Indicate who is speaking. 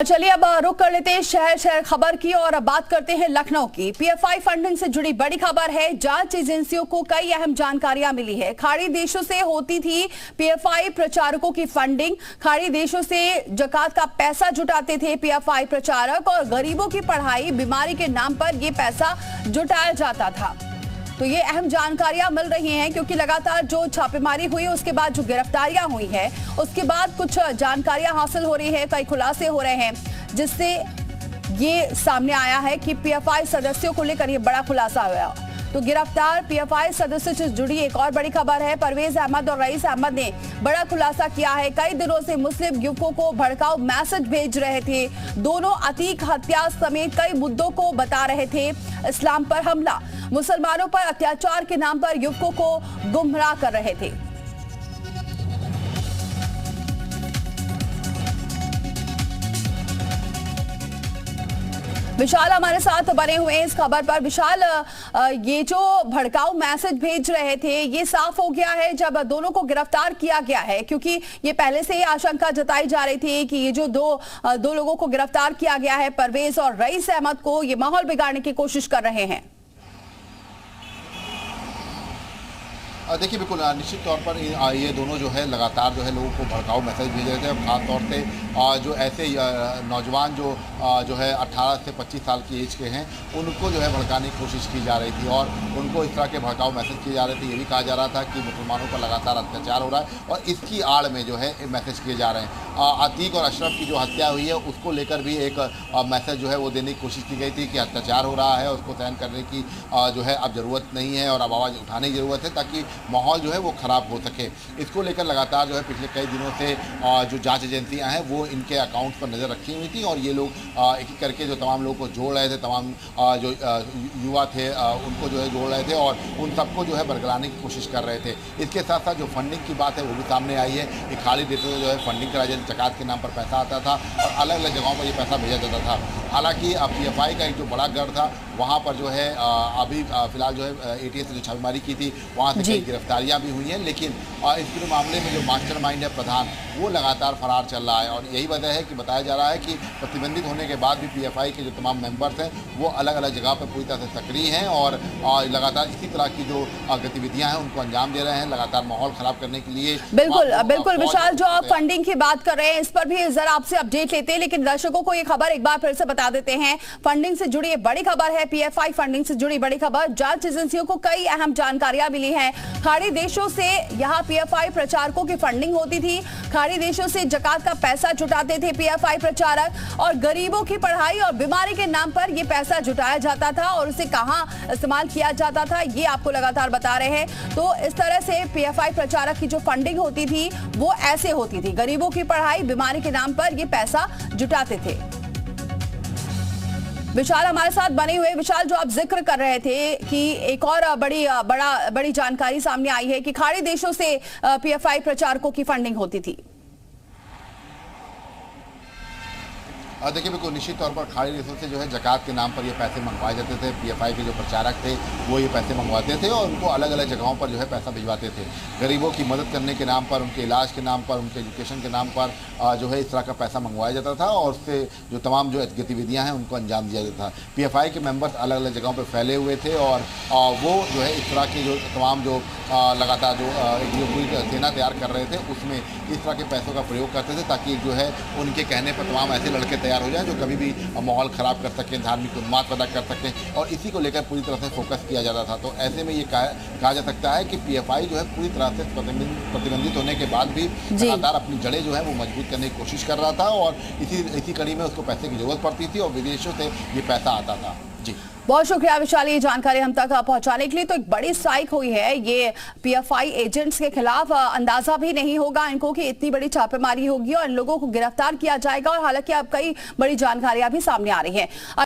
Speaker 1: चलिए अब रुक कर लेते हैं शहर शहर खबर की और अब बात करते हैं लखनऊ की। पीएफआई फंडिंग से जुड़ी बड़ी खबर है। जांच एजेंसियों को कई अहम जानकारियां मिली है। खाड़ी देशों से होती थी पीएफआई प्रचारकों की फंडिंग। खाड़ी देशों से ज़कात का पैसा जुटाते थे पीएफआई प्रचारक और गरीबों की पढ़ाई बीमारी के नाम पर यह पैसा जुटाया जाता था। तो ये अहम जानकारियां मिल रही हैं क्योंकि लगातार जो छापेमारी हुई उसके बाद जो गिरफ्तारियां हुई है उसके बाद कुछ जानकारियां हासिल हो रही है, कई खुलासे हो रहे हैं जिससे ये सामने आया है कि पीएफआई सदस्यों को लेकर ये बड़ा खुलासा हुआ। तो गिरफ्तार पीएफआई सदस्यों से जुड़ी एक और बड़ी खबर है। परवेज अहमद और रईस अहमद ने बड़ा खुलासा किया है। कई दिनों से मुस्लिम युवकों को भड़काऊ मैसेज भेज रहे थे। दोनों अतीक हत्या समेत कई मुद्दों को बता रहे थे। इस्लाम पर हमला, मुसलमानों पर अत्याचार के नाम पर युवकों को गुमराह कर रहे थे। विशाल हमारे साथ बने हुए हैं इस खबर पर। विशाल, ये जो भड़काऊ मैसेज भेज रहे थे ये साफ हो गया है जब दोनों को गिरफ्तार किया गया है, क्योंकि ये पहले से ही आशंका जताई जा रही थी कि ये जो दो लोगों को गिरफ्तार किया गया है, परवेज और रईस अहमद को, ये माहौल बिगाड़ने की कोशिश कर रहे हैं।
Speaker 2: देखिए बिल्कुल निश्चित तौर पर ये दोनों जो है लगातार जो है लोगों को भड़काऊ मैसेज भेज रहे थे। खास तौर से जो ऐसे नौजवान जो है 18 से 25 साल की एज के हैं उनको जो है भड़काने की कोशिश की जा रही थी और उनको इस तरह के भड़काऊ मैसेज किए जा रहे थे। ये भी कहा जा रहा था कि मुसलमानों पर लगातार अत्याचार हो रहा है और इसकी आड़ में जो है मैसेज किए जा रहे हैं। अतीक और अशरफ की जो हत्या हुई है उसको लेकर भी एक मैसेज जो है वो देने की कोशिश की गई थी कि अत्याचार हो रहा है, उसको सहन करने की जो है अब ज़रूरत नहीं है और अब आवाज़ उठाने की ज़रूरत है ताकि माहौल जो है वो ख़राब हो सके। इसको लेकर लगातार जो है पिछले कई दिनों से जो जांच एजेंसियां हैं वो इनके अकाउंट पर नज़र रखी हुई थी और ये लोग एक एक करके जो तमाम लोगों को जोड़ रहे थे, तमाम जो युवा थे उनको जो है जोड़ रहे थे और उन सबको जो है बरगलाने की कोशिश कर रहे थे। इसके साथ साथ जो फंडिंग की बात है वो भी सामने आई है कि खाली देशों से जो है फंडिंग कराई जाती, ज़कात के नाम पर पैसा आता था और अलग अलग जगहों पर ये पैसा भेजा जाता था। हालांकि पीएफआई का एक जो बड़ा गढ़ था वहाँ पर जो है अभी फिलहाल जो है एटीएस से जो छापेमारी की थी वहाँ से कई गिरफ्तारियाँ भी हुई हैं, लेकिन इस पूरे मामले में जो मास्टरमाइंड है प्रधान वो लगातार फरार चल रहा है और यही वजह है कि बताया जा रहा है कि प्रतिबंधित होने के बाद भी पीएफआई के जो तमाम मेंबर्स हैं वो अलग अलग जगह पर पूरी तरह से सक्रिय हैं और लगातार इसी तरह की जो गतिविधियां हैं उनको अंजाम दे रहे हैं, लगातार माहौल खराब करने के लिए।
Speaker 1: बिल्कुल विशाल, जो आप फंडिंग की बात कर रहे हैं इस पर भी जरा आपसे अपडेट लेते हैं, लेकिन दर्शकों को ये खबर एक बार फिर से बता देते हैं। फंडिंग से जुड़ी बड़ी खबर है, पीएफआई फंडिंग से जुड़ी बड़ी खबर। जांच एजेंसियों को कई अहम जानकारियां मिली हैं। खाड़ी देशों से यहाँ पीएफआई प्रचारकों की फंडिंग होती थी। खाड़ी देशों से ज़कात का पैसा जुटाते थे पीएफआई प्रचारक और गरीबों की पढ़ाई और बीमारी के नाम पर यह पैसा जुटाया जाता था और उसे कहां इस्तेमाल किया जाता था ये आपको लगातार बता रहे हैं। तो इस तरह से पीएफआई प्रचारक की जो फंडिंग होती थी वो ऐसे होती थी, गरीबों की पढ़ाई बीमारी के नाम पर यह पैसा जुटाते थे। विशाल हमारे साथ बने हुए। विशाल, जो आप जिक्र कर रहे थे कि एक और बड़ी जानकारी सामने आई है कि खाड़ी देशों से पीएफआई प्रचारकों की फंडिंग होती थी।
Speaker 2: देखिए बिल्कुल निश्चित तौर पर खाड़ी देशों से जो है ज़कात के नाम पर ये पैसे मंगवाए जाते थे। पीएफआई के जो प्रचारक थे वो ये पैसे मंगवाते थे और उनको अलग अलग जगहों पर जो है पैसा भिजवाते थे। गरीबों की मदद करने के नाम पर, उनके इलाज के नाम पर, उनके एजुकेशन के नाम पर जो है इस तरह का पैसा मंगवाया जाता था और उससे जो तमाम जो गतिविधियाँ हैं उनको अंजाम दिया जाता था। पीएफआई के मेंबर्स अलग अलग जगहों पर फैले हुए थे और वो जो है इस तरह की जो तमाम जो लगातार जो पूरी सेना तैयार कर रहे थे उसमें इस तरह के पैसों का प्रयोग करते थे ताकि जो है उनके कहने पर तमाम ऐसे लड़के तैयार हो जाए जो कभी भी माहौल ख़राब कर सकें, धार्मिक उन्माद पैदा कर सकें और इसी को लेकर पूरी तरह से फोकस किया जाता था। तो ऐसे में ये कहा जा सकता है कि पीएफआई जो है पूरी तरह से प्रतिबंधित होने के बाद भी लगातार अपनी जड़ें जो है वो मजबूत करने की कोशिश कर रहा था और इसी कड़ी में उसको पैसे की जरूरत पड़ती थी और विदेशों से ये पैसा आता था। जी
Speaker 1: बहुत शुक्रिया विशाल, ये जानकारी हम तक पहुंचाने के लिए। तो एक बड़ी स्ट्राइक हुई है ये पीएफआई एजेंट्स के खिलाफ। अंदाजा भी नहीं होगा इनको कि इतनी बड़ी छापेमारी होगी और इन लोगों को गिरफ्तार किया जाएगा और हालांकि अब कई बड़ी जानकारियां भी सामने आ रही हैं।